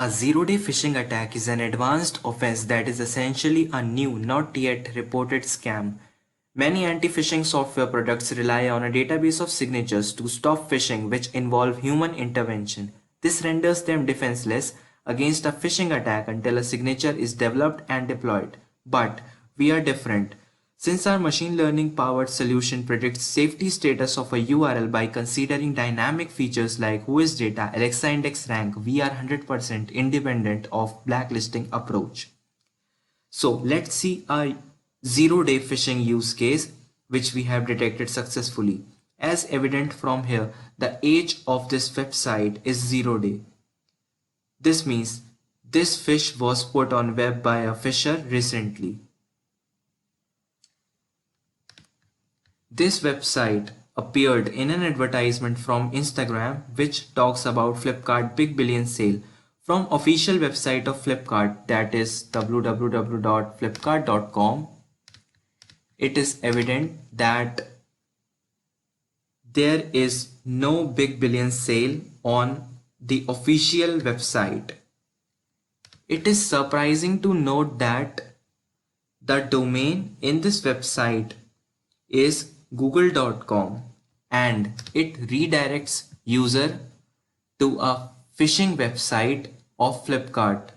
A zero-day phishing attack is an advanced offense that is essentially a new, not yet reported scam. Many anti-phishing software products rely on a database of signatures to stop phishing which involve human intervention. This renders them defenseless against a phishing attack until a signature is developed and deployed. But we are different. Since our machine learning powered solution predicts safety status of a URL by considering dynamic features like WHOIS data, Alexa index rank, we are 100% independent of blacklisting approach. So let's see a zero-day phishing use case which we have detected successfully. As evident from here, the age of this website is 0 day. This means this fish was put on web by a fisher recently. This website appeared in an advertisement from Instagram which talks about Flipkart Big Billion Sale from official website of Flipkart, that is www.flipkart.com. It is evident that there is no Big Billion Sale on the official website. It is surprising to note that the domain in this website is google.com and it redirects user to a phishing website of Flipkart.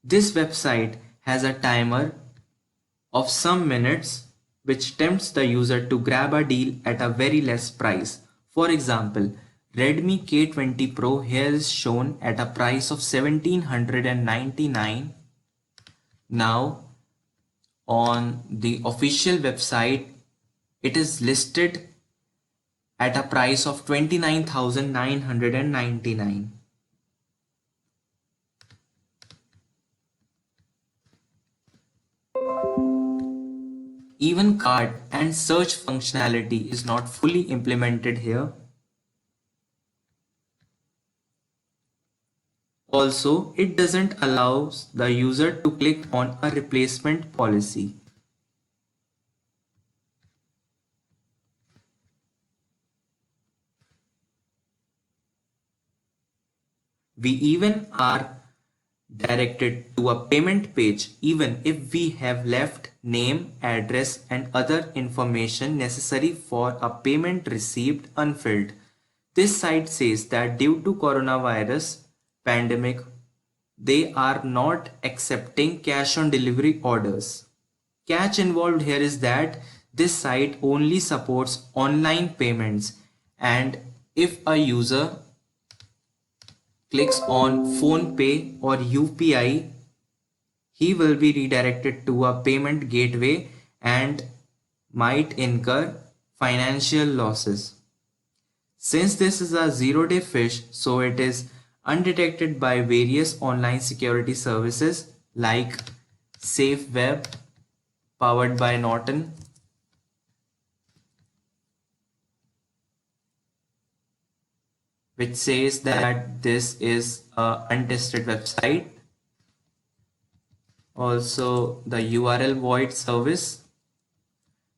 This website has a timer of some minutes which tempts the user to grab a deal at a very less price. For example, Redmi K20 Pro here is shown at a price of 1799. Now on the official website it is listed at a price of 29,999. Even cart and search functionality is not fully implemented here. Also, it doesn't allow the user to click on a replacement policy. We even are directed to a payment page even if we have left name, address and other information necessary for a payment received unfilled. This site says that due to coronavirus pandemic, they are not accepting cash on delivery orders. Catch involved here is that this site only supports online payments, and if a user clicks on PhonePe or UPI, he will be redirected to a payment gateway and might incur financial losses. Since this is a zero-day phish, so it is undetected by various online security services like SafeWeb powered by Norton, which says that this is a untested website. Also the URL void service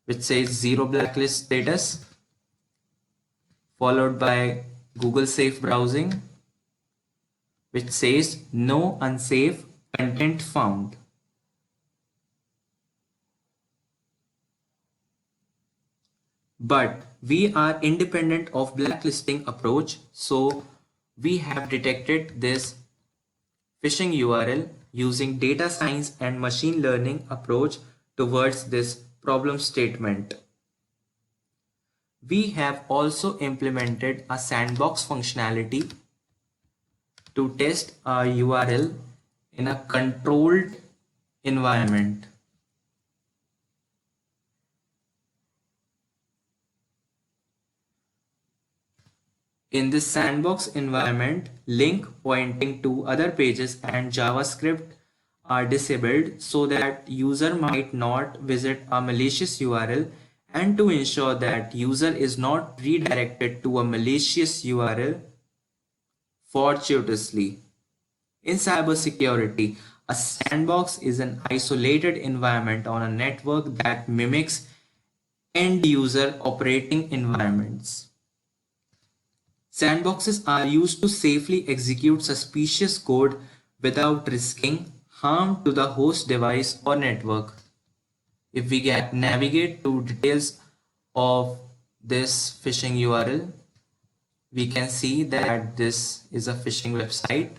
which says zero blacklist status, followed by Google Safe browsing which says no unsafe content found. But we are independent of blacklisting approach, so we have detected this phishing URL using data science and machine learning approach towards this problem statement. We have also implemented a sandbox functionality to test a URL in a controlled environment. In this sandbox environment, link pointing to other pages and JavaScript are disabled so that user might not visit a malicious URL, and to ensure that user is not redirected to a malicious URL fortuitously. In cybersecurity, a sandbox is an isolated environment on a network that mimics end-user operating environments. Sandboxes are used to safely execute suspicious code without risking harm to the host device or network. If we navigate to details of this phishing URL, we can see that this is a phishing website.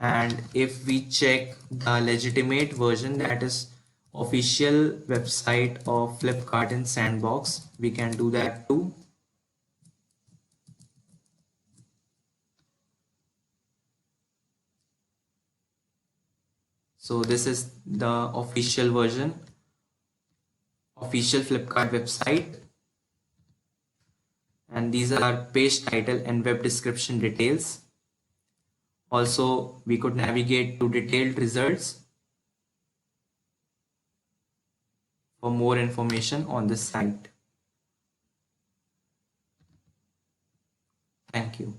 And if we check the legitimate version, that is official website of Flipkart and Sandbox, we can do that too. So this is the official version, official Flipkart website, and these are page title and web description details. Also, we could navigate to detailed results for more information on this site. Thank you.